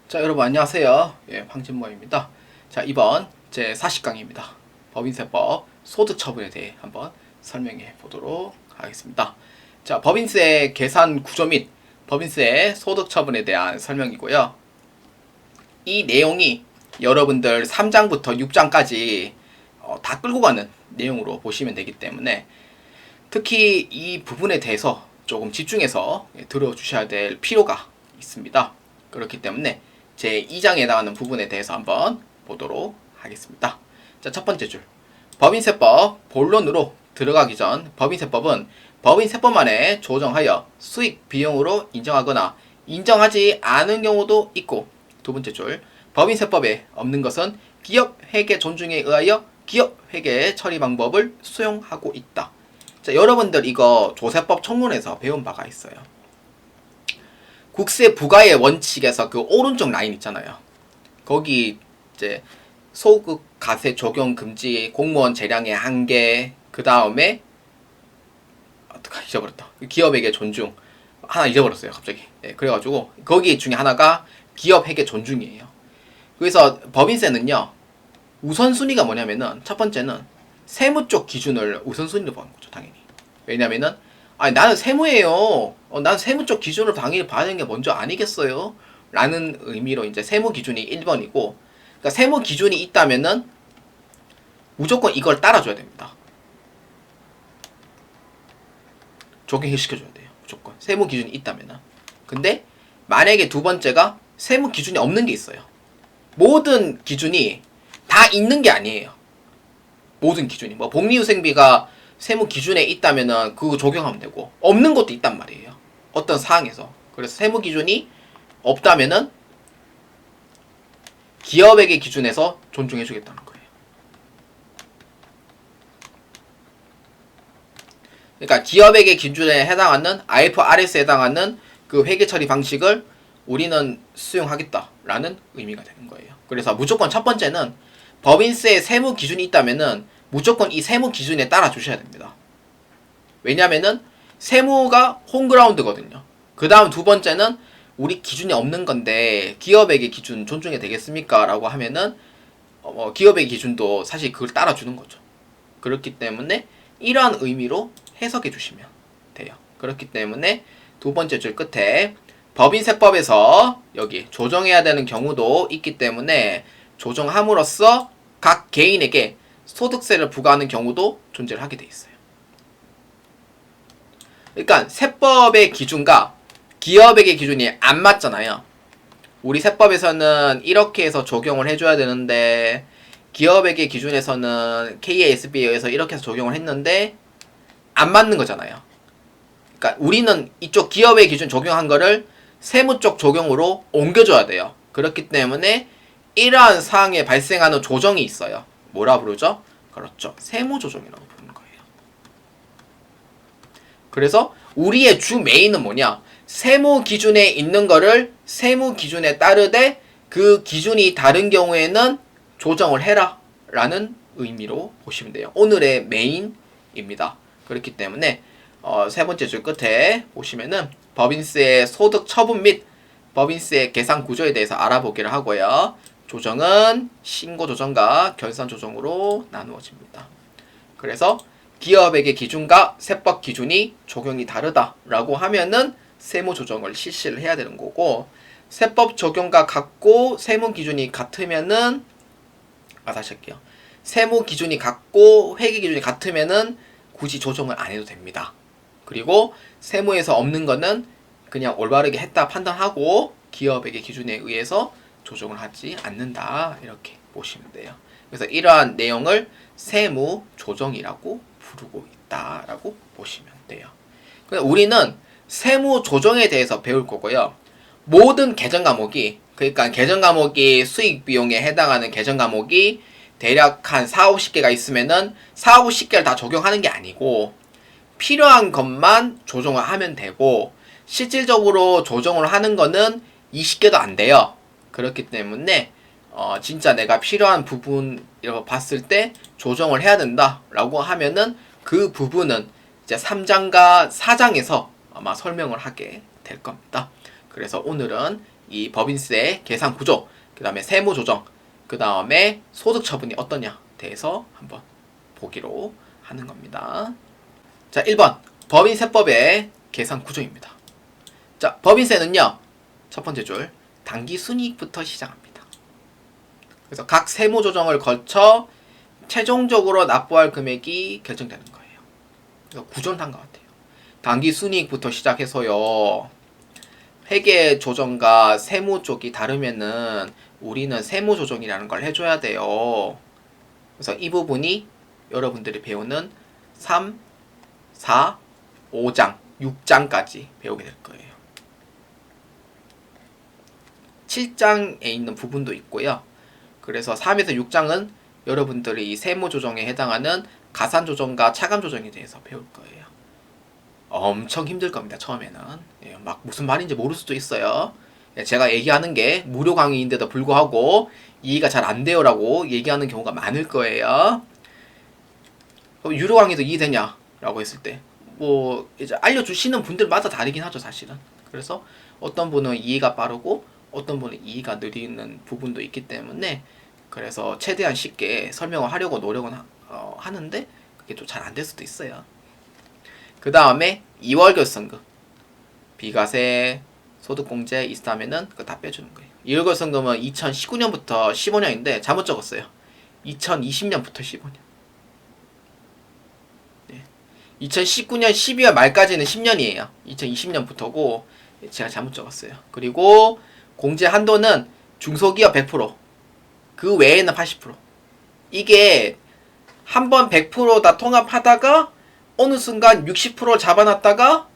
자, 여러분 안녕하세요. 황진모입니다. 자, 이번 제 40강입니다. 법인세법 소득처분에 대해 한번 설명해 보도록 하겠습니다. 자, 법인세 계산 구조 및 법인세 소득처분에 대한 설명이고요. 이 내용이 여러분들 3장부터 6장까지 다 끌고 가는 내용으로 보시면 되기 때문에 특히 이 부분에 대해서 조금 집중해서 들어주셔야 될 필요가 있습니다. 그렇기 때문에 제 2장에 해당하는 부분에 대해서 한번 보도록 하겠습니다. 자, 첫 번째 줄. 법인세법 본론으로 들어가기 전 법인세법은 법인세법만에 조정하여 수익 비용으로 인정하거나 인정하지 않은 경우도 있고, 두 번째 줄. 법인세법에 없는 것은 기업 회계 존중에 의하여 기업 회계 처리 방법을 수용하고 있다. 자, 여러분들 이거 조세법 청문회에서 배운 바가 있어요. 국세 부과의 원칙에서 그 오른쪽 라인 있잖아요. 거기 이제 소득 가세 적용 금지, 공무원 재량의 한계, 그 다음에 잊어버렸다. 기업에게 존중. 하나 잊어버렸어요, 갑자기. 그래가지고 거기 중에 하나가 기업에게 존중이에요. 그래서 법인세는요, 우선순위가 뭐냐면은 첫 번째는 세무 쪽 기준을 우선순위로 보는 거죠, 당연히. 왜냐면은 아니 나는 세무예요. 난 세무 쪽 기준으로 당연히 봐야 되는 게 먼저 아니겠어요? 라는 의미로 이제 세무 기준이 1번이고, 그러니까 세무 기준이 있다면은 무조건 이걸 따라줘야 됩니다. 적용시켜줘야 돼요. 무조건. 세무 기준이 있다면은. 근데 만약에 두 번째가 세무 기준이 없는 게 있어요. 모든 기준이 다 있는 게 아니에요. 모든 기준이. 뭐 복리후생비가 세무 기준에 있다면은 그거 적용하면 되고, 없는 것도 있단 말이에요. 어떤 사항에서. 그래서 세무 기준이 없다면은 기업에게 기준에서 존중해주겠다는 거예요. 그러니까 기업에게 기준에 해당하는 IFRS에 해당하는 그 회계 처리 방식을 우리는 수용하겠다라는 의미가 되는 거예요. 그래서 무조건 첫 번째는 법인세 세무 기준이 있다면은 무조건 이 세무 기준에 따라 주셔야 됩니다. 왜냐면은 세무가 홈그라운드거든요. 그 다음 두 번째는 우리 기준이 없는 건데 기업에게 기준 존중해 되겠습니까? 라고 하면은 기업의 기준도 사실 그걸 따라주는 거죠. 그렇기 때문에 이러한 의미로 해석해 주시면 돼요. 그렇기 때문에 두 번째 줄 끝에 법인세법에서 여기 조정해야 되는 경우도 있기 때문에 조정함으로써 각 개인에게 소득세를 부과하는 경우도 존재를 하게 돼 있어요. 그러니까 세법의 기준과 기업에게 기준이 안 맞잖아요. 우리 세법에서는 이렇게 해서 적용을 해줘야 되는데 기업에게 기준에서는 KASB에 의해서 이렇게 해서 적용을 했는데 안 맞는 거잖아요. 그러니까 우리는 이쪽 기업의 기준 적용한 거를 세무 쪽 적용으로 옮겨줘야 돼요. 그렇기 때문에 이러한 사항에 발생하는 조정이 있어요. 뭐라 부르죠? 그렇죠. 세무조정이라고 부르는 거예요. 그래서 우리의 주 메인은 뭐냐? 세무 기준에 있는 거를 세무 기준에 따르되 그 기준이 다른 경우에는 조정을 해라 라는 의미로 보시면 돼요. 오늘의 메인입니다. 그렇기 때문에 세 번째 줄 끝에 보시면은 법인세 소득 처분 및 법인세 계산 구조에 대해서 알아보기를 하고요. 조정은 신고 조정과 결산 조정으로 나누어집니다. 그래서 기업에게 기준과 세법 기준이 적용이 다르다라고 하면은 세무 조정을 실시를 해야 되는 거고, 세법 적용과 같고 세무 기준이 같으면은 다시 할게요. 세무 기준이 같고 회계 기준이 같으면은 굳이 조정을 안 해도 됩니다. 그리고 세무에서 없는 거는 그냥 올바르게 했다 판단하고 기업에게 기준에 의해서 조정을 하지 않는다, 이렇게 보시면 돼요. 그래서 이러한 내용을 세무 조정이라고 부르고 있다라고 보시면 돼요. 우리는 세무 조정에 대해서 배울 거고요. 모든 개정 과목이, 그러니까 개정 과목이 수익 비용에 해당하는 개정 과목이 대략 한 4, 50개가 있으면은 4, 50개를 다 적용하는 게 아니고 필요한 것만 조정을 하면 되고, 실질적으로 조정을 하는 거는 20개도 안 돼요. 그렇기 때문에 진짜 내가 필요한 부분이라고 봤을 때 조정을 해야 된다 라고 하면은 그 부분은 이제 3장과 4장에서 아마 설명을 하게 될 겁니다. 그래서 오늘은 이 법인세 계산 구조, 그 다음에 세무 조정, 그 다음에 소득 처분이 어떠냐 대해서 한번 보기로 하는 겁니다. 자, 1번 법인세법의 계산 구조입니다. 자, 법인세는요, 첫 번째 줄 당기 순이익부터 시작합니다. 그래서 각 세무 조정을 거쳐 최종적으로 납부할 금액이 결정되는 거예요. 그래서 구조는 한 것 같아요. 당기 순이익부터 시작해서요, 회계 조정과 세무 쪽이 다르면은 우리는 세무 조정이라는 걸 해줘야 돼요. 그래서 이 부분이 여러분들이 배우는 3, 4, 5장, 6장까지 배우게 될 거예요. 7장에 있는 부분도 있고요. 그래서 3에서 6장은 여러분들이 이 세무 조정에 해당하는 가산 조정과 차감 조정에 대해서 배울 거예요. 엄청 힘들 겁니다, 처음에는. 예, 막 무슨 말인지 모를 수도 있어요. 예, 제가 얘기하는 게 무료 강의인데도 불구하고 이해가 잘 안 돼요라고 얘기하는 경우가 많을 거예요. 유료 강의도 이해되냐? 라고 했을 때, 뭐, 이제 알려주시는 분들마다 다르긴 하죠, 사실은. 그래서 어떤 분은 이해가 빠르고, 어떤 분은 이해가 느리는 부분도 있기 때문에, 그래서 최대한 쉽게 설명을 하려고 노력은 하는데, 그게 좀 잘 안 될 수도 있어요. 그 다음에 2월 결성금, 비과세, 소득공제 있다면은 그거 다 빼주는 거예요. 2월 결성금은 2019년부터 15년인데 잘못 적었어요. 2020년부터 15년. 네. 2019년 12월 말까지는 10년이에요. 2020년부터고 제가 잘못 적었어요. 그리고 공제 한도는 중소기업 100%, 그 외에는 80%. 이게 한번 100% 통합하다가 어느 순간 60%를 잡아놨다가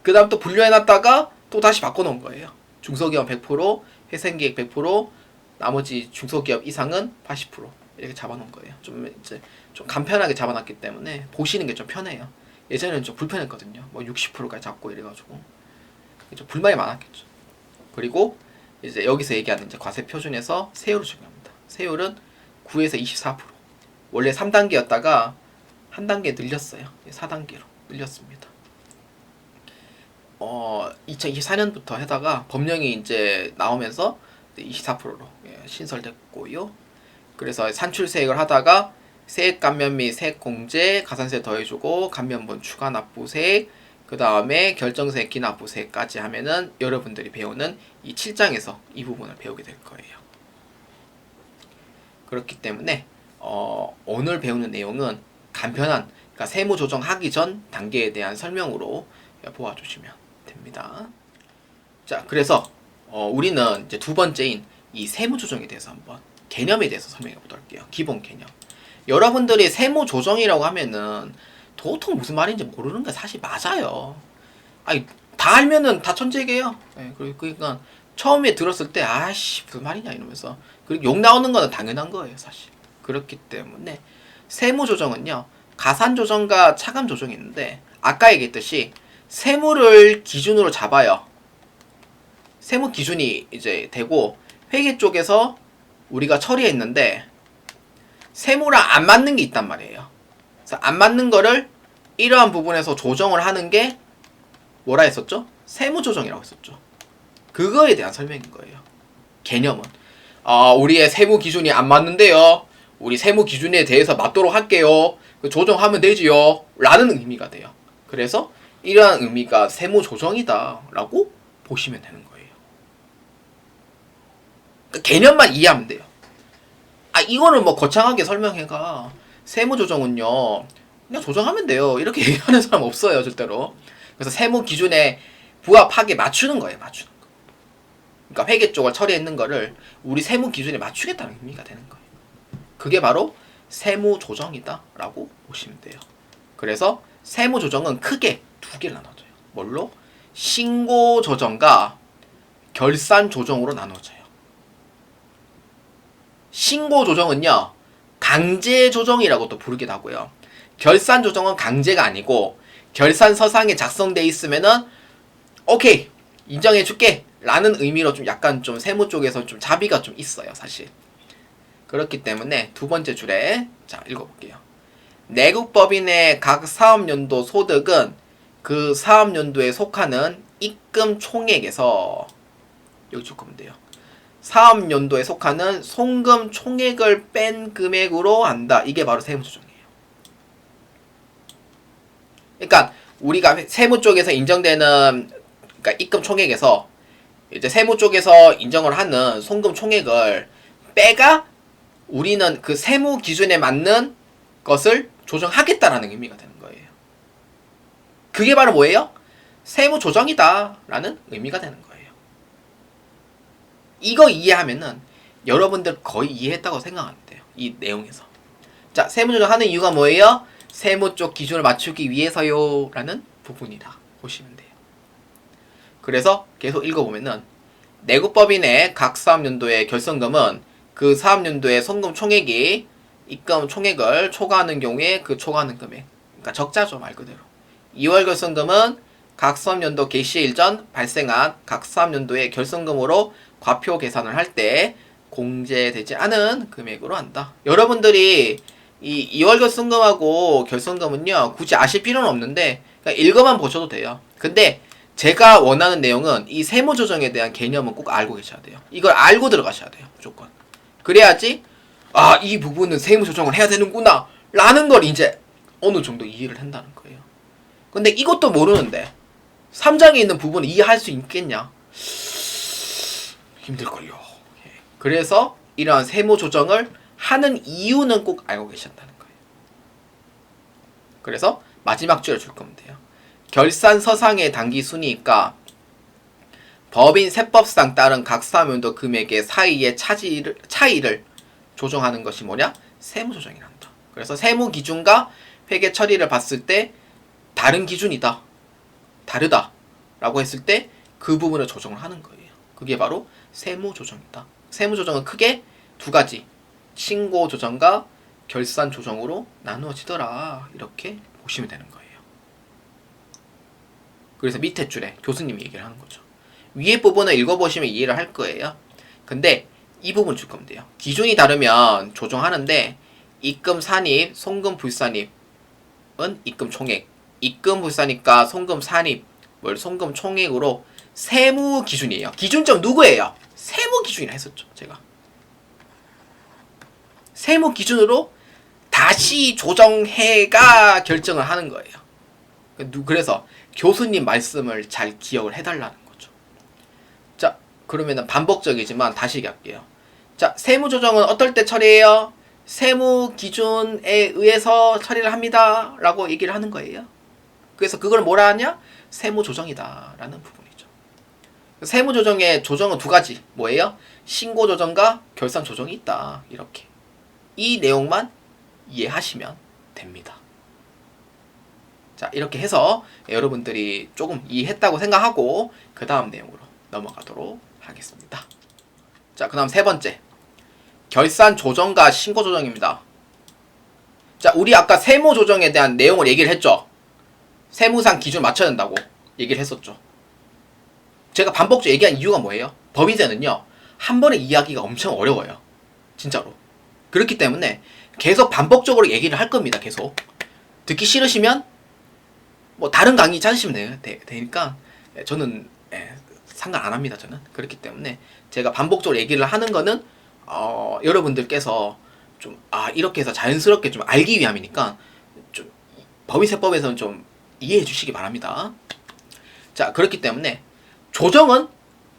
그 다음 또 분류해놨다가 또 다시 바꿔놓은 거예요. 중소기업 100%, 회생기획 100%, 나머지 중소기업 이상은 80% 이렇게 잡아놓은 거예요. 좀 이제 좀 간편하게 잡아놨기 때문에 보시는 게 좀 편해요. 예전에는 좀 불편했거든요. 뭐 60%까지 잡고 이래가지고 좀 불만이 많았겠죠. 그리고 이제 여기서 얘기하는 이제 과세 표준에서 세율을 적용합니다. 세율은 9에서 24%. 원래 3단계였다가 한 단계 늘렸어요. 4단계로 늘렸습니다. 2024년부터 하다가 법령이 이제 나오면서 24%로 신설됐고요. 그래서 산출세액을 하다가 세액 감면 및 세액 공제, 가산세 더해주고 감면분 추가 납부세액, 그 다음에 결정세 기납부세액까지 하면은 여러분들이 배우는 이 7장에서 이 부분을 배우게 될 거예요. 그렇기 때문에 오늘 배우는 내용은 간편한, 그러니까 세무 조정하기 전 단계에 대한 설명으로 보아주시면 됩니다. 자, 그래서 우리는 이제 두 번째인 이 세무 조정에 대해서 한번 개념에 대해서 설명해 보도록 할게요. 기본 개념. 여러분들이 세무 조정이라고 하면은 도통 무슨 말인지 모르는 게 사실 맞아요. 아니, 다 알면은 다 천재게요. 네, 그러니까 처음에 들었을 때 아씨 무슨 말이냐 이러면서, 그리고 욕 나오는 거는 당연한 거예요, 사실. 그렇기 때문에 세무 조정은요, 가산 조정과 차감 조정이 있는데 아까 얘기했듯이 세무를 기준으로 잡아요. 세무 기준이 이제 되고 회계 쪽에서 우리가 처리했는데 세무랑 안 맞는 게 있단 말이에요. 그래서 안 맞는 거를 이러한 부분에서 조정을 하는 게 뭐라 했었죠? 세무 조정이라고 했었죠. 그거에 대한 설명인 거예요. 개념은 우리의 세무 기준이 안 맞는데요, 우리 세무 기준에 대해서 맞도록 할게요, 조정하면 되지요 라는 의미가 돼요. 그래서 이러한 의미가 세무 조정이다 라고 보시면 되는 거예요. 그러니까 개념만 이해하면 돼요. 이거는 뭐 거창하게 설명해가 세무 조정은요 그냥 조정하면 돼요 이렇게 얘기하는 사람 없어요, 절대로. 그래서 세무 기준에 부합하게 맞추는 거예요, 맞추는 거. 그러니까 회계 쪽을 처리했는 거를 우리 세무 기준에 맞추겠다는 의미가 되는 거예요. 그게 바로 세무 조정이다 라고 보시면 돼요. 그래서 세무 조정은 크게 두 개를 나눠져요. 뭘로? 신고 조정과 결산 조정으로 나눠져요. 신고 조정은요 강제 조정이라고 또 부르기도 하고요. 결산 조정은 강제가 아니고 결산 서상에 작성돼 있으면은 오케이 인정해 줄게 라는 의미로 좀 약간 좀 세무 쪽에서 좀 자비가 좀 있어요, 사실. 그렇기 때문에 두 번째 줄에 자 읽어볼게요. 내국법인의 각 사업연도 소득은 그 사업연도에 속하는 입금 총액에서 여기 적으면 돼요. 사업연도에 속하는 송금 총액을 뺀 금액으로 한다. 이게 바로 세무조정이에요. 그러니까 우리가 세무 쪽에서 인정되는 그러니까 입금 총액에서 이제 세무 쪽에서 인정을 하는 송금 총액을 빼가 우리는 그 세무 기준에 맞는 것을 조정하겠다라는 의미가 되는 거예요. 그게 바로 뭐예요? 세무 조정이다 라는 의미가 되는 거예요. 이거 이해하면은 여러분들 거의 이해했다고 생각하면 돼요. 이 내용에서. 자, 세무조정하는 이유가 뭐예요? 세무 쪽 기준을 맞추기 위해서요 라는 부분이다 보시면 돼요. 그래서 계속 읽어보면은 내국법인의 각 사업연도의 결성금은 그 사업연도의 송금 총액이 입금 총액을 초과하는 경우에 그 초과하는 금액, 그러니까 적자죠 말 그대로. 2월 결성금은 각 사업연도 개시일 전 발생한 각 사업연도의 결성금으로 과표 계산을 할 때 공제되지 않은 금액으로 한다. 여러분들이 이 2월 결성금하고 결성금은요 굳이 아실 필요는 없는데 그냥 읽어만 보셔도 돼요. 근데 제가 원하는 내용은 이 세무조정에 대한 개념은 꼭 알고 계셔야 돼요. 이걸 알고 들어가셔야 돼요 무조건. 그래야지 아, 이 부분은 세무조정을 해야 되는구나 라는 걸 이제 어느 정도 이해를 한다는 거예요. 근데 이것도 모르는데 3장에 있는 부분을 이해할 수 있겠냐? 힘들걸요. 그래서 이러한 세무조정을 하는 이유는 꼭 알고 계신다는 거예요. 그래서 마지막 줄을 줄 거면 돼요. 결산서상의 당기순이익과 법인 세법상 따른 각 사업연도 금액의 사이의 차이를 조정하는 것이 뭐냐? 세무조정이란다. 그래서 세무기준과 회계 처리를 봤을 때 다른 기준이다. 다르다. 라고 했을 때 그 부분을 조정을 하는 거예요. 그게 바로 세무조정이다. 세무조정은 크게 두 가지. 신고조정과 결산조정으로 나누어지더라. 이렇게 보시면 되는 거예요. 그래서 밑에 줄에 교수님이 얘기를 하는 거죠. 위에 부분을 읽어보시면 이해를 할 거예요. 근데 이 부분 줄 거면 돼요. 기준이 다르면 조정하는데 입금 산입, 송금 불산입은 입금 총액, 입금 불산입과 송금 산입, 송금 총액으로 세무 기준이에요. 기준점 누구예요? 세무 기준이라 했었죠. 제가. 세무 기준으로 다시 조정해가 결정을 하는 거예요. 그래서 교수님 말씀을 잘 기억을 해달라는 거죠. 자, 그러면은 반복적이지만 다시 얘기할게요. 자, 세무조정은 어떨 때 처리해요? 세무 기준에 의해서 처리를 합니다. 라고 얘기를 하는 거예요. 그래서 그걸 뭐라 하냐? 세무조정이다. 라는 부분이죠. 세무조정의 조정은 두 가지. 뭐예요? 신고조정과 결산조정이 있다. 이렇게. 이 내용만 이해하시면 됩니다. 자, 이렇게 해서 여러분들이 조금 이해했다고 생각하고 그 다음 내용으로 넘어가도록 하겠습니다. 자, 그 다음 세 번째. 결산조정과 신고조정입니다. 자, 우리 아까 세무조정에 대한 내용을 얘기를 했죠. 세무상 기준 맞춰야 된다고 얘기를 했었죠. 제가 반복적으로 얘기한 이유가 뭐예요? 법인세는요, 한 번에 이해하기가 엄청 어려워요. 진짜로. 그렇기 때문에 계속 반복적으로 얘기를 할 겁니다. 계속. 듣기 싫으시면 뭐 다른 강의 찾으시면 되니까 저는 상관 안 합니다. 저는. 그렇기 때문에 제가 반복적으로 얘기를 하는 거는 여러분들께서 좀 이렇게 해서 자연스럽게 좀 알기 위함이니까 좀 법인세법에서는 좀 이해해 주시기 바랍니다. 자, 그렇기 때문에 조정은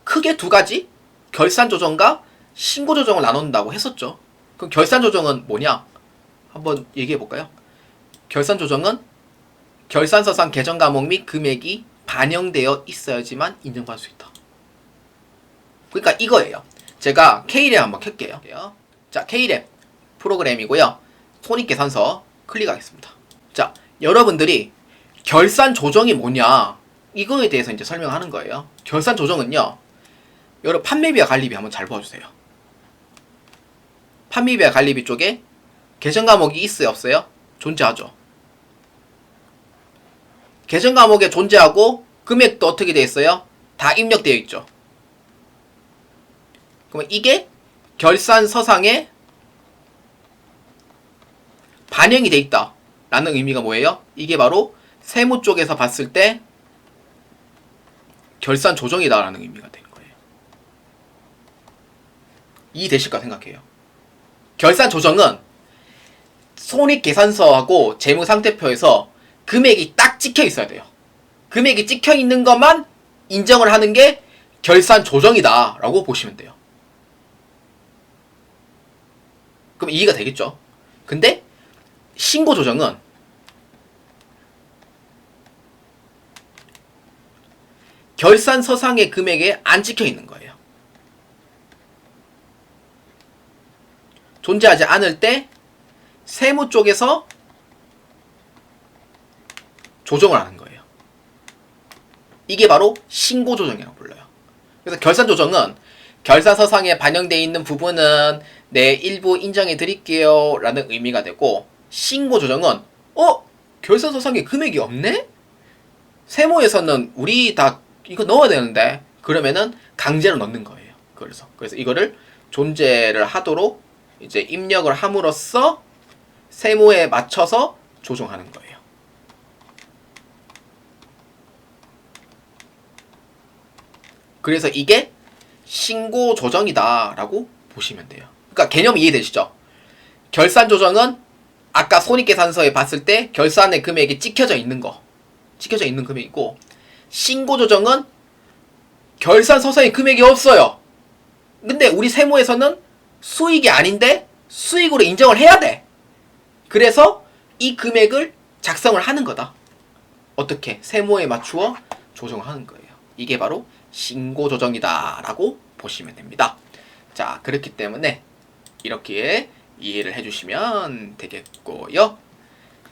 크게 두 가지, 결산조정과 신고조정을 나눈다고 했었죠. 그럼 결산조정은 뭐냐? 한번 얘기해 볼까요? 결산조정은 결산서상 계정 과목 및 금액이 반영되어 있어야지만 인정받을 수 있다. 그러니까 이거예요. 제가 K랩 한번 켤게요. 자, K랩 프로그램이고요. 손익계산서 클릭하겠습니다. 자, 여러분들이 결산조정이 뭐냐? 이거에 대해서 이제 설명하는 거예요. 결산조정은요, 여러분 판매비와 관리비 한번 잘 봐주세요. 판매비와 관리비 쪽에 계정 과목이 있어요, 없어요? 존재하죠. 계정 과목에 존재하고 금액도 어떻게 되어 있어요? 다 입력되어 있죠. 그러면 이게 결산서상에 반영이 돼 있다 라는 의미가 뭐예요? 이게 바로 세무 쪽에서 봤을 때 결산 조정이다 라는 의미가 되는 거예요. 이해되실까 생각해요. 결산 조정은 손익계산서하고 재무상태표에서 금액이 딱 찍혀 있어야 돼요. 금액이 찍혀 있는 것만 인정을 하는 게 결산 조정이다 라고 보시면 돼요. 그럼 이해가 되겠죠? 근데 신고 조정은 결산서상의 금액에 안 찍혀 있는 거예요. 존재하지 않을 때 세무 쪽에서 조정을 하는 거예요. 이게 바로 신고 조정이라고 불러요. 그래서 결산 조정은 결산서상에 반영되어 있는 부분은 네, 일부 인정해 드릴게요 라는 의미가 되고, 신고 조정은 결산서상에 금액이 없네? 세무에서는 우리 다 이거 넣어야 되는데, 그러면은 강제로 넣는 거예요. 그래서 이거를 존재를 하도록 이제 입력을 함으로써 세무에 맞춰서 조정하는 거예요. 그래서 이게 신고 조정이다 라고 보시면 돼요. 그러니까 개념 이해되시죠? 결산 조정은 아까 손익계산서에 봤을 때 결산의 금액이 찍혀져 있는 금액이고, 신고 조정은 결산서상에 금액이 없어요. 근데 우리 세무에서는 수익이 아닌데 수익으로 인정을 해야 돼. 그래서 이 금액을 작성을 하는 거다. 어떻게? 세무에 맞추어 조정을 하는 거예요. 이게 바로 신고 조정이다 라고 보시면 됩니다. 자, 그렇기 때문에 이렇게 이해를 해주시면 되겠고요.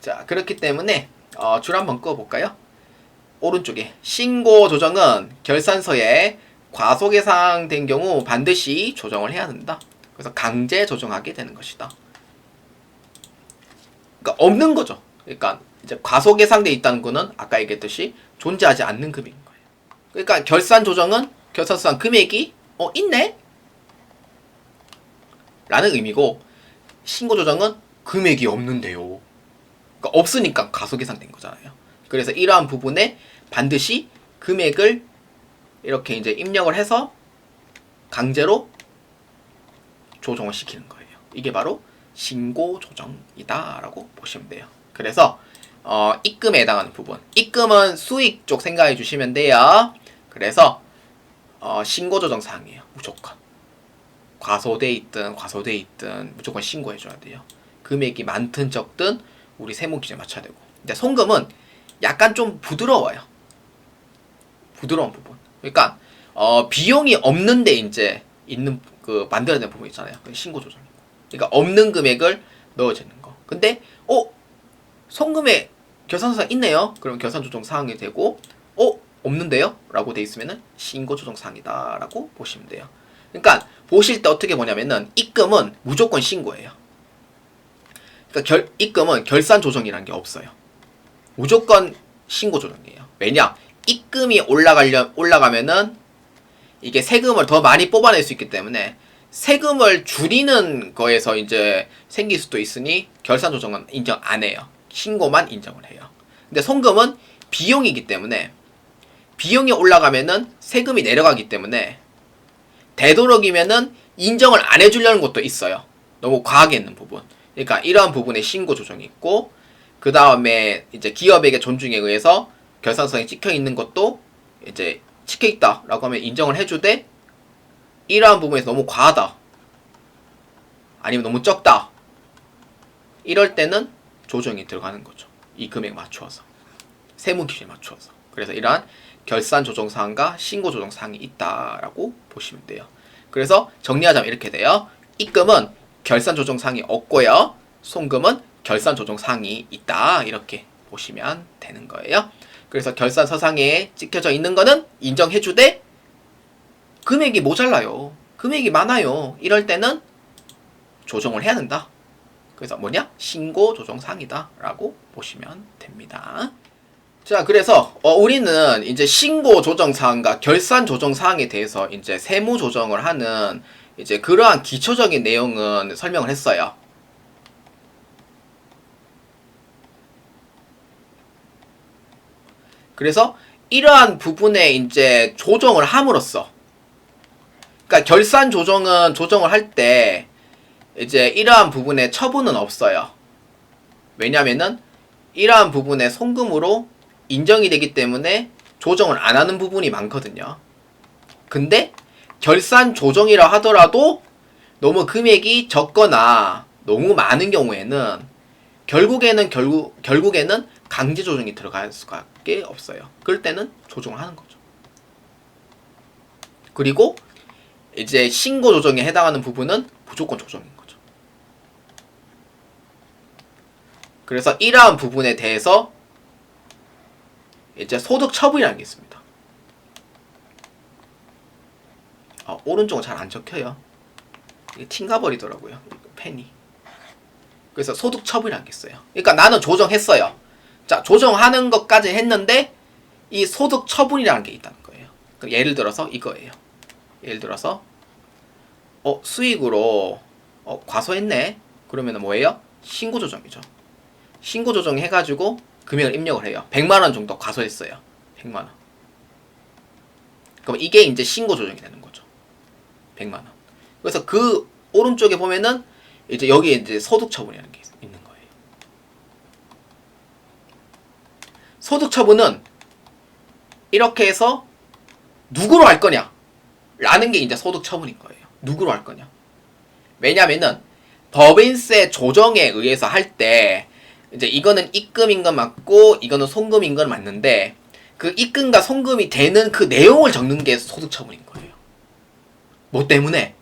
자, 그렇기 때문에 줄 한번 꺼볼까요? 오른쪽에 신고 조정은 결산서에 과소계상된 경우 반드시 조정을 해야 된다. 그래서 강제 조정하게 되는 것이다. 그러니까 없는 거죠. 그러니까 이제 과소계상돼 있다는 거는 아까 얘기했듯이 존재하지 않는 금액인 거예요. 그러니까 결산 조정은 결산서상 금액이 있네? 라는 의미고, 신고 조정은 금액이 없는데요. 그러니까 없으니까 과소계상된 거잖아요. 그래서 이러한 부분에 반드시 금액을 이렇게 이제 입력을 해서 강제로 조정을 시키는 거예요. 이게 바로 신고 조정이다 라고 보시면 돼요. 그래서 입금에 해당하는 부분, 입금은 수익 쪽 생각해 주시면 돼요. 그래서 신고 조정 사항이에요. 무조건 과소돼 있든 무조건 신고해 줘야 돼요. 금액이 많든 적든 우리 세무 기준에 맞춰야 되고. 근데 송금은 약간 좀 부드러워요. 부드러운 부분. 그러니까 비용이 없는데 이제 있는 그 만들어야 되는 부분 있잖아요. 신고 조정이고. 그러니까 없는 금액을 넣어주는 거. 근데 송금에 결산서상 있네요. 그럼 결산 조정 사항이 되고, 없는데요? 라고 돼 있으면은 신고 조정 사항이다 라고 보시면 돼요. 그러니까 보실 때 어떻게 보냐면은 입금은 무조건 신고예요. 그러니까 입금은 결산 조정이라는 게 없어요. 무조건 신고 조정이에요. 왜냐? 입금이 올라가면은 이게 세금을 더 많이 뽑아낼 수 있기 때문에 세금을 줄이는 거에서 이제 생길 수도 있으니 결산 조정은 인정 안 해요. 신고만 인정을 해요. 근데 송금은 비용이기 때문에 비용이 올라가면은 세금이 내려가기 때문에 되도록이면은 인정을 안 해주려는 것도 있어요. 너무 과하게 있는 부분. 그러니까 이러한 부분에 신고 조정이 있고, 그 다음에 이제 기업에게 존중에 의해서 결산서에 찍혀 있는 것도 이제 찍혀 있다라고 하면 인정을 해주되, 이러한 부분에서 너무 과하다, 아니면 너무 적다, 이럴 때는 조정이 들어가는 거죠. 이 금액 맞추어서, 세무 기준에 맞추어서. 그래서 이러한 결산 조정 사항과 신고 조정 사항이 있다라고 보시면 돼요. 그래서 정리하자면 이렇게 돼요. 입금은 결산 조정 사항이 없고요. 송금은 결산 조정 사항이 있다. 이렇게 보시면 되는 거예요. 그래서 결산 서상에 찍혀져 있는 거는 인정해주되, 금액이 모자라요, 금액이 많아요, 이럴 때는 조정을 해야 된다. 그래서 뭐냐? 신고 조정 사항이다 라고 보시면 됩니다. 자, 그래서 우리는 이제 신고 조정 사항과 결산 조정 사항에 대해서 이제 세무 조정을 하는 이제 그러한 기초적인 내용은 설명을 했어요. 그래서 이러한 부분에 이제 조정을 함으로써 그러니까 결산 조정은 조정을 할 때 이제 이러한 부분에 처분은 없어요. 왜냐면은 이러한 부분에 송금으로 인정이 되기 때문에 조정을 안 하는 부분이 많거든요. 근데 결산 조정이라 하더라도 너무 금액이 적거나 너무 많은 경우에는 결국에는 강제 조정이 들어갈 수밖에 없어요. 그럴 때는 조정을 하는 거죠. 그리고 이제 신고 조정에 해당하는 부분은 무조건 조정인 거죠. 그래서 이러한 부분에 대해서 이제 소득 처분이라는 게 있습니다. 오른쪽은 잘 안 적혀요. 이게 팅가 버리더라고요. 펜이. 그래서 소득 처분이라는 게 있어요. 그러니까 나는 조정했어요. 자, 조정하는 것까지 했는데 이 소득 처분이라는 게 있다는 거예요. 예를 들어서 이거예요. 예를 들어서 수익으로 과소했네. 그러면 뭐예요? 신고 조정이죠. 신고 조정 해가지고 금액을 입력을 해요. 100만 원 정도 과소했어요. 100만 원. 그럼 이게 이제 신고 조정이 되는 거죠. 100만 원. 그래서 그 오른쪽에 보면은 이제 여기에 이제 소득 처분이라는 게 있는 거예요. 소득 처분은 이렇게 해서 누구로 할 거냐? 라는 게 이제 소득 처분인 거예요. 누구로 할 거냐? 왜냐면은 법인세 조정에 의해서 할 때 이제 이거는 입금인 건 맞고 이거는 송금인 건 맞는데 그 입금과 송금이 되는 그 내용을 적는 게 소득 처분인 거예요. 뭐 때문에?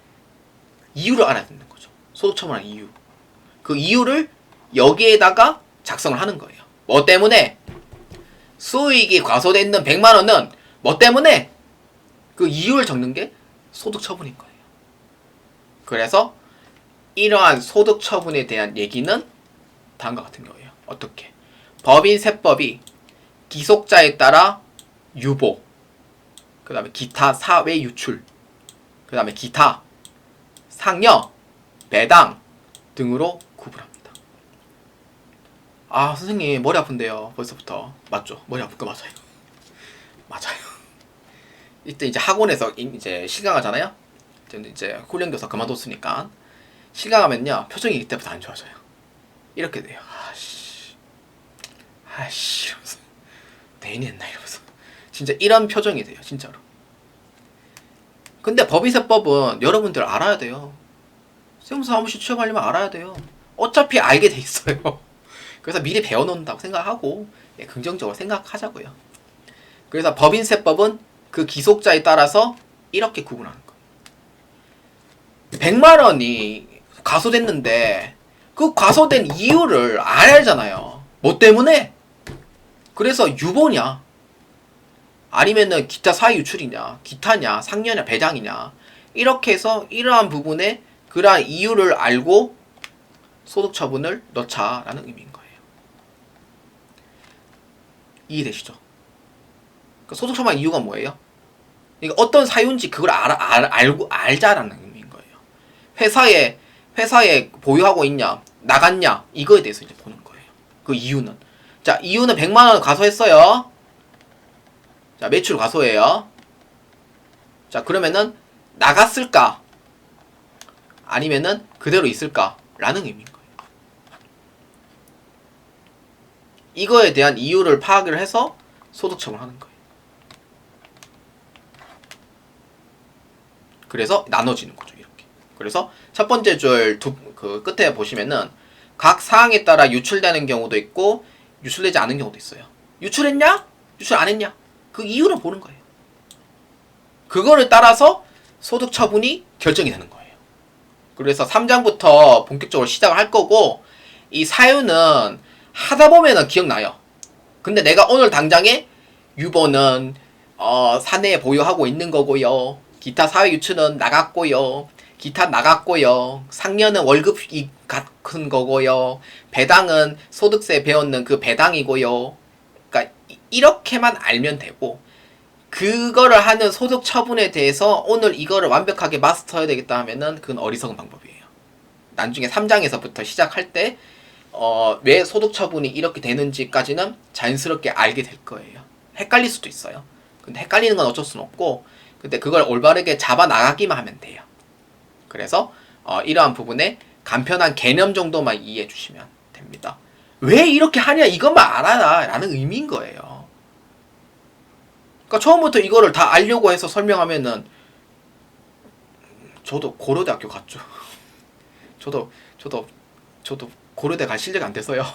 이유를 알아야 되는 거죠. 소득 처분한 이유. 그 이유를 여기에다가 작성을 하는 거예요. 뭐 때문에? 수익이 과소되는 100만 원은 뭐 때문에? 그 이유를 적는 게 소득 처분인 거예요. 그래서 이러한 소득 처분에 대한 얘기는 다음과 같은 거예요. 어떻게? 법인세법이 기속자에 따라 유보, 그 다음에 기타 사외 유출, 그 다음에 기타 상여, 배당 등으로 구분합니다. 아, 선생님 머리 아픈데요. 벌써부터. 맞죠? 머리 아픈 거 맞아요. 맞아요. 이때 이제 학원에서 이제 실강하잖아요. 이제 훈련교사 그만뒀으니까 실강하면요 표정이 이때부터 안 좋아져요. 이렇게 돼요. 아씨 이러면서 내인이 했나 이러면서 진짜 이런 표정이 돼요. 진짜로. 근데 법인세법은 여러분들 알아야 돼요. 세무사 사무실 취업하려면 알아야 돼요. 어차피 알게 돼 있어요. 그래서 미리 배워놓는다고 생각하고 긍정적으로 생각하자고요. 그래서 법인세법은 그 기속자에 따라서 이렇게 구분하는 거예요. 100만 원이 과소됐는데 그 과소된 이유를 알잖아요. 뭐 때문에? 그래서 유보냐 아니면은 기타 사회 유출이냐 기타냐 상여냐 배당이냐 이렇게 해서 이러한 부분에 그러한 이유를 알고 소득 처분을 넣자라는 의미인 거예요. 이해되시죠? 그러니까 소득 처분한 이유가 뭐예요? 그러니까 어떤 사유인지 그걸 알고 알자라는 의미인 거예요. 회사에 보유하고 있냐 나갔냐 이거에 대해서 이제 보는 거예요. 그 이유는 자 이유는 100만 원 과소했어요. 자 매출 과소해요. 자 그러면은 나갔을까 아니면은 그대로 있을까 라는 의미인 거예요. 이거에 대한 이유를 파악을 해서 소득 처분하는 거예요. 그래서 나눠지는 거죠. 이렇게. 그래서 첫 번째 줄 그 끝에 보시면은 각 사항에 따라 유출되는 경우도 있고 유출되지 않은 경우도 있어요. 유출했냐? 유출 안 했냐? 그 이유를 보는 거예요. 그거를 따라서 소득 처분이 결정이 되는 거예요. 그래서 3장부터 본격적으로 시작을 할 거고 이 사유는 하다 보면은 기억나요. 근데 내가 오늘 당장에 유보는 사내에 보유하고 있는 거고요. 기타 사회 유출은 나갔고요. 기타 나갔고요. 상여는 월급이 같은 거고요. 배당은 소득세 배웠는 그 배당이고요. 그러니까 이렇게만 알면 되고 그거를 하는 소득 처분에 대해서 오늘 이거를 완벽하게 마스터해야 되겠다 하면은 그건 어리석은 방법이에요. 나중에 3장에서부터 시작할 때 왜 소득 처분이 이렇게 되는지까지는 자연스럽게 알게 될 거예요. 헷갈릴 수도 있어요. 근데 헷갈리는 건 어쩔 수는 없고 근데 그걸 올바르게 잡아 나가기만 하면 돼요. 그래서 이러한 부분에 간편한 개념 정도만 이해해 주시면 됩니다. 왜 이렇게 하냐 이것만 알아라 라는 의미인 거예요. 그러니까 처음부터 이거를 다 알려고 해서 설명하면은 저도 고려대학교 갔죠. 저도 고려대 갈 실력이 안 돼서요.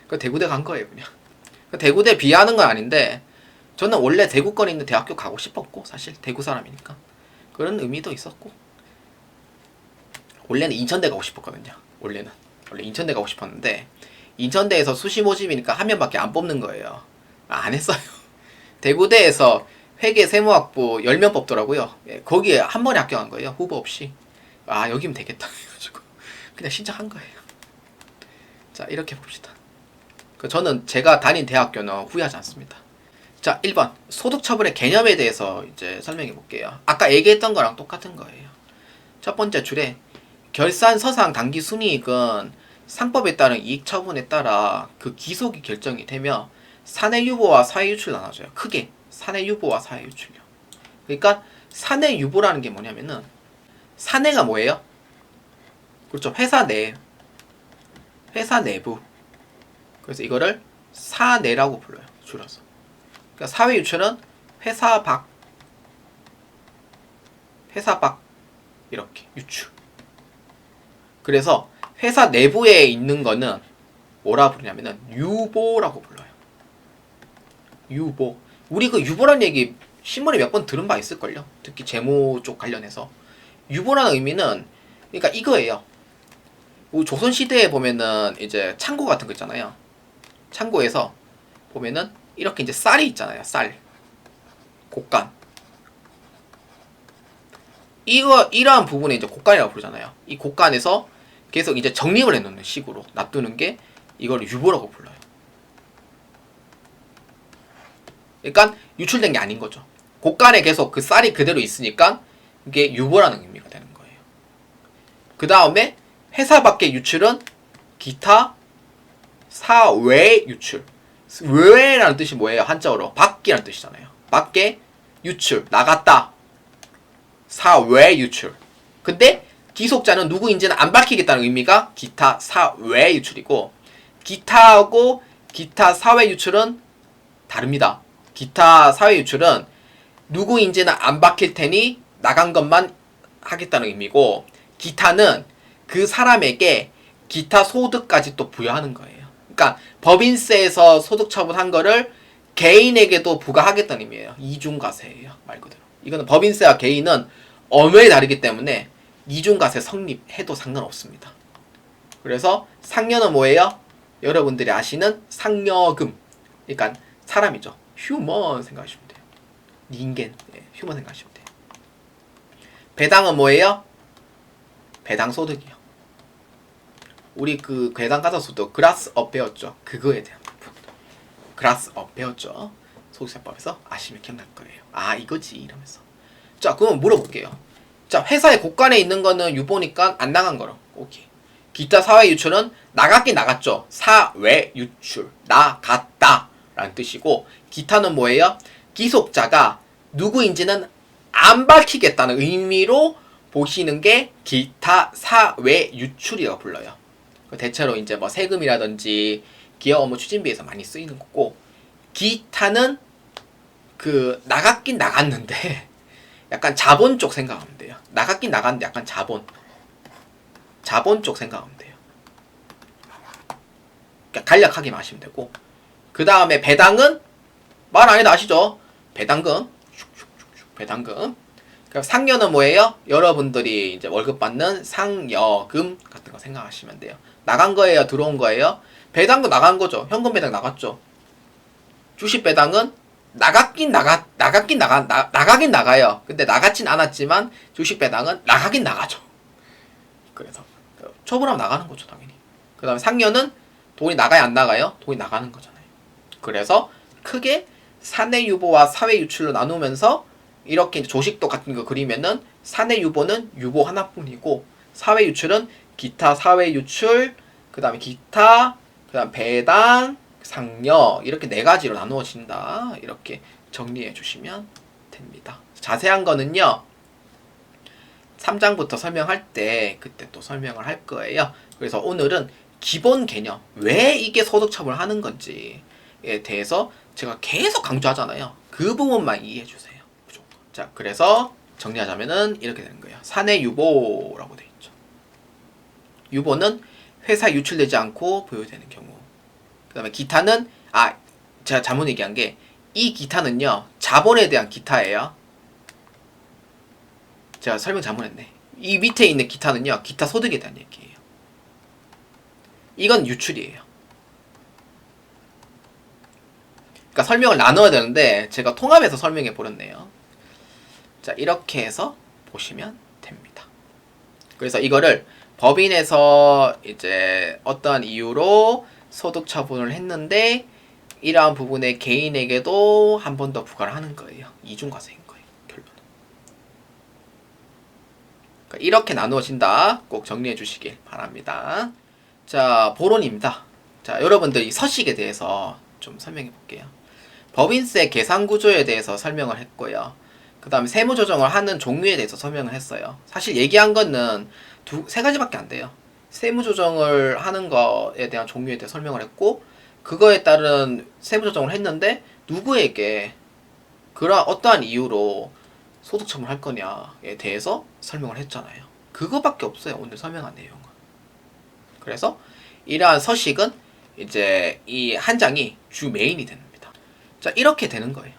그 대구대 간 거예요 그냥. 대구대 비하하는 건 아닌데 저는 원래 대구권에 있는 대학교 가고 싶었고 사실 대구 사람이니까 그런 의미도 있었고 원래는 인천대 가고 싶었거든요. 원래 인천대 가고 싶었는데 인천대에서 수시 모집이니까 한 명밖에 안 뽑는 거예요. 안 했어요. 대구대에서 회계 세무학부 10명 뽑더라고요. 거기에 한 번에 합격한 거예요. 후보 없이. 여기면 되겠다 해가지고 그냥 신청한 거예요. 자, 이렇게 봅시다. 저는 제가 다닌 대학교는 후회하지 않습니다. 자, 1번 소득처분의 개념에 대해서 이제 설명해 볼게요. 아까 얘기했던 거랑 똑같은 거예요. 첫 번째 줄에 결산서상 당기순이익은 상법에 따른 이익처분에 따라 그 기속이 결정이 되며 사내유보와 사회유출 나눠져요. 크게 사내유보와 사회유출요. 그러니까 사내유보라는 게 뭐냐면은 사내가 뭐예요? 그렇죠. 회사 내부. 그래서 이거를 사내라고 불러요. 줄여서. 그러니까 사회유출은 회사 밖 이렇게 유출. 그래서 회사 내부에 있는 거는 뭐라 부르냐면은 유보라고 불러요. 유보. 우리 그 유보란 얘기 신문에 몇 번 들은 바 있을걸요. 특히 재무 쪽 관련해서. 유보라는 의미는 그러니까 이거예요. 조선시대에 보면은 이제 창고 같은 거 있잖아요. 창고에서 보면은 이렇게 이제 쌀이 있잖아요. 쌀. 곡간. 이러한 부분에 이제 곡간이라고 부르잖아요. 이 곡간에서 계속 이제 정립을 해놓는 식으로 놔두는 게 이걸 유보라고 불러요. 그러니까 유출된 게 아닌 거죠. 곡간에 계속 그 쌀이 그대로 있으니까 이게 유보라는 의미가 되는 거예요. 그 다음에 회사 밖의 유출은 기타 사외 유출. 외라는 뜻이 뭐예요? 한자어로 밖이라는 뜻이잖아요. 밖에 유출, 나갔다. 사외 유출. 근데 기속자는 누구인지는 안 밝히겠다는 의미가 기타 사외 유출이고 기타하고 기타 사외 유출은 다릅니다. 기타 사회 유출은 누구인지는 안 밝힐 테니 나간 것만 하겠다는 의미고 기타는 그 사람에게 기타 소득까지 또 부여하는 거예요. 그러니까 법인세에서 소득 처분한 거를 개인에게도 부과하겠다는 의미예요. 이중과세예요. 말 그대로. 이거는 법인세와 개인은 엄연히 다르기 때문에 이중과세 성립해도 상관없습니다. 그래서 상여는 뭐예요? 여러분들이 아시는 상여금. 그러니까 사람이죠. 휴먼 생각하시면 돼요. 닌겐. 휴먼 생각하시면 돼요. 배당은 뭐예요? 배당소득이요. 우리 그 배당가산소득 그라스업 배웠죠. 그거에 대한 부분. 그라스업 배웠죠. 소득세법에서 아시면 기억날 거예요. 이거지 이러면서. 자, 그럼 물어볼게요. 자, 회사의 곳간에 있는 거는 유보니까 안 나간 거로. 오케이. 기타 사회 유출은 나갔긴 나갔죠. 사외 유출. 나갔다. 라는 뜻이고 기타는 뭐예요? 기속자가 누구인지는 안 밝히겠다는 의미로 보시는 게 기타 사외 유출이라고 불러요. 대체로 이제 뭐 세금이라든지 기업 업무 추진비에서 많이 쓰이는 거고 기타는 그 나갔긴 나갔는데 약간 자본 쪽 생각하면 돼요. 나갔긴 나갔는데 약간 자본 쪽 생각하면 돼요. 그러니까 간략하게 마시면 되고 그 다음에 배당은 말 안 해도 아시죠? 배당금. 배당금. 그럼 상여는 뭐예요? 여러분들이 이제 월급 받는 상여금 같은 거 생각하시면 돼요. 나간 거예요? 들어온 거예요? 배당도 나간 거죠. 현금 배당 나갔죠. 주식 배당은 나가긴 나가요. 근데 나갔진 않았지만 주식 배당은 나가긴 나가죠. 그래서 처분하면 나가는 거죠, 당연히. 그 다음에 상여는 돈이 나가요, 안 나가요? 돈이 나가는 거잖아요. 그래서 크게 사내유보와 사회유출로 나누면서 이렇게 조식도 같은 거 그리면은 사내유보는 유보 하나뿐이고 사회유출은 기타 사회유출, 그 다음에 기타, 그 다음 배당, 상여 이렇게 네 가지로 나누어진다. 이렇게 정리해 주시면 됩니다. 자세한 거는요 3장부터 설명할 때 그때 또 설명을 할 거예요. 그래서 오늘은 기본 개념, 왜 이게 소득처분을 하는 건지에 대해서 제가 계속 강조하잖아요. 그 부분만 이해해 주세요. 무조건. 자, 그래서 정리하자면은 이렇게 되는 거예요. 사내 유보라고 되어 있죠. 유보는 회사에 유출되지 않고 보유되는 경우. 그 다음에 기타는 제가 잘못 얘기한 게 이 기타는요 자본에 대한 기타예요. 제가 설명 잘못했네. 이 밑에 있는 기타는요 기타 소득에 대한 얘기예요. 이건 유출이에요. 그러니까 설명을 나눠야 되는데 제가 통합해서 설명해 버렸네요. 자, 이렇게 해서 보시면 됩니다. 그래서 이거를 법인에서 이제 어떠한 이유로 소득 처분을 했는데 이러한 부분에 개인에게도 한 번 더 부과를 하는 거예요. 이중과세인 거예요. 결론은. 그러니까 이렇게 나누어진다. 꼭 정리해 주시길 바랍니다. 자, 본론입니다. 자, 여러분들 이 서식에 대해서 좀 설명해 볼게요. 법인세 계산 구조에 대해서 설명을 했고요. 그 다음에 세무 조정을 하는 종류에 대해서 설명을 했어요. 사실 얘기한 거는 세 가지밖에 안 돼요. 세무 조정을 하는 거에 대한 종류에 대해 설명을 했고, 그거에 따른 세무 조정을 했는데 누구에게 그런 어떠한 이유로 소득 처분을 할 거냐에 대해서 설명을 했잖아요. 그거밖에 없어요. 오늘 설명한 내용은. 그래서 이러한 서식은 이제 이 한 장이 주 메인이 됩니다. 자, 이렇게 되는 거예요.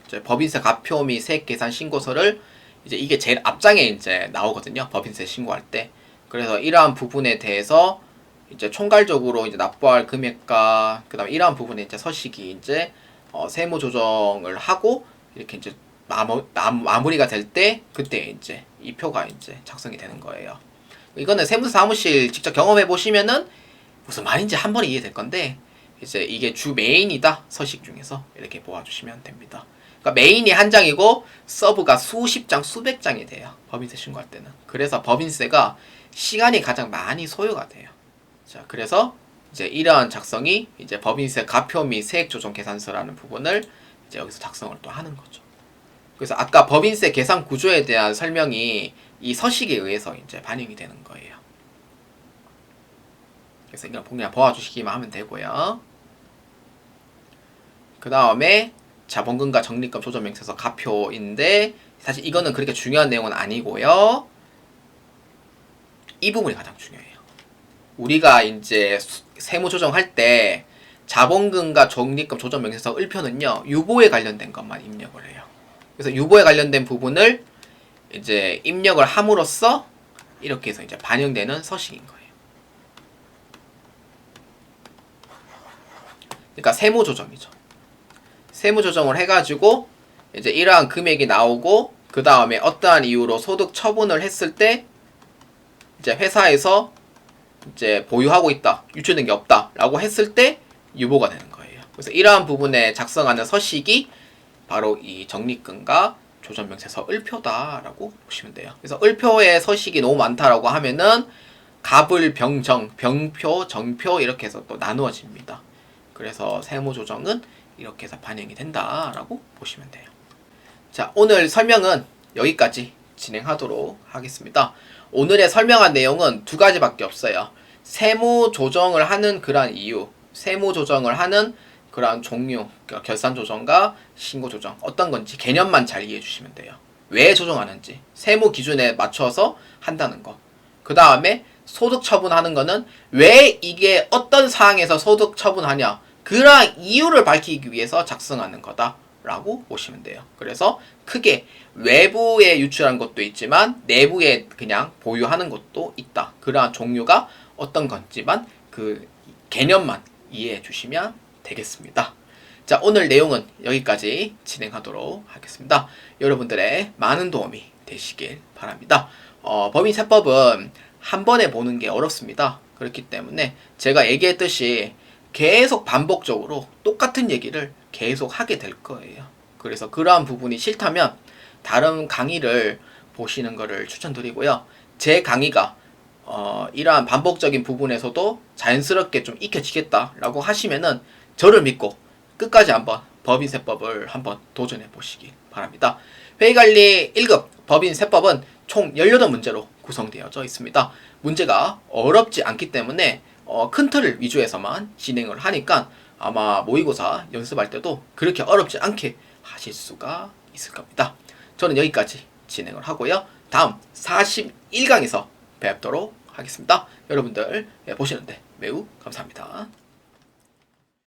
이제 법인세 가표 및 세액 계산 신고서를 이제 이게 제일 앞장에 이제 나오거든요. 법인세 신고할 때. 그래서 이러한 부분에 대해서 이제 총괄적으로 이제 납부할 금액과 그다음에 이러한 부분에 이제 서식이 이제 세무 조정을 하고 이렇게 이제 마무리가 될 때 그때 이제 이 표가 이제 작성이 되는 거예요. 이거는 세무사 사무실 직접 경험해 보시면은 무슨 말인지 한 번에 이해될 건데 이제 이게 주 메인이다 서식 중에서 이렇게 보아주시면 됩니다. 그러니까 메인이 한 장이고 서브가 수십 장, 수백 장이 돼요. 법인세 신고할 때는. 그래서 법인세가 시간이 가장 많이 소요가 돼요. 자, 그래서 이제 이러한 작성이 이제 법인세 가표 및 세액 조정 계산서라는 부분을 이제 여기서 작성을 또 하는 거죠. 그래서 아까 법인세 계산 구조에 대한 설명이 이 서식에 의해서 이제 반영이 되는 거예요. 그래서 이걸 그냥 보아주시기만 하면 되고요. 그 다음에 자본금과 적립금 조정명세서 가표인데 사실 이거는 그렇게 중요한 내용은 아니고요. 이 부분이 가장 중요해요. 우리가 이제 세무 조정할 때 자본금과 적립금 조정명세서 을표는요 유보에 관련된 것만 입력을 해요. 그래서 유보에 관련된 부분을 이제 입력을 함으로써 이렇게 해서 이제 반영되는 서식인 거예요. 그러니까 세무 조정이죠. 세무 조정을 해가지고 이제 이러한 금액이 나오고 그 다음에 어떠한 이유로 소득 처분을 했을 때 이제 회사에서 이제 보유하고 있다, 유출된 게 없다라고 했을 때 유보가 되는 거예요. 그래서 이러한 부분에 작성하는 서식이 바로 이 적립금과 조정명세서 을표다라고 보시면 돼요. 그래서 을표의 서식이 너무 많다라고 하면은 갑을 병정, 병표, 정표 이렇게 해서 또 나누어집니다. 그래서 세무조정은 이렇게 해서 반영이 된다라고 보시면 돼요. 자, 오늘 설명은 여기까지 진행하도록 하겠습니다. 오늘의 설명한 내용은 두 가지밖에 없어요. 세무조정을 하는 그러한 이유, 세무조정을 하는 그러한 종류, 그러니까 결산조정과 신고조정 어떤 건지 개념만 잘 이해해 주시면 돼요. 왜 조정하는지, 세무 기준에 맞춰서 한다는 거. 그 다음에 소득 처분하는 거는 왜 이게 어떤 사항에서 소득 처분하냐, 그러한 이유를 밝히기 위해서 작성하는 거다라고 보시면 돼요. 그래서 크게 외부에 유출한 것도 있지만 내부에 그냥 보유하는 것도 있다. 그러한 종류가 어떤 건지만 그 개념만 이해해 주시면 되겠습니다. 자, 오늘 내용은 여기까지 진행하도록 하겠습니다. 여러분들의 많은 도움이 되시길 바랍니다. 법인세법은 한 번에 보는 게 어렵습니다. 그렇기 때문에 제가 얘기했듯이 계속 반복적으로 똑같은 얘기를 계속 하게 될 거예요. 그래서 그러한 부분이 싫다면 다른 강의를 보시는 것을 추천드리고요. 제 강의가 이러한 반복적인 부분에서도 자연스럽게 좀 익혀지겠다라고 하시면은 저를 믿고 끝까지 한번 법인세법을 한번 도전해 보시기 바랍니다. 회의관리 1급 법인 세법은 총 18문제로 구성되어져 있습니다. 문제가 어렵지 않기 때문에 큰 틀을 위주해서만 진행을 하니까 아마 모의고사 연습할 때도 그렇게 어렵지 않게 하실 수가 있을 겁니다. 저는 여기까지 진행을 하고요. 다음 41강에서 뵙도록 하겠습니다. 여러분들 보시는데 매우 감사합니다.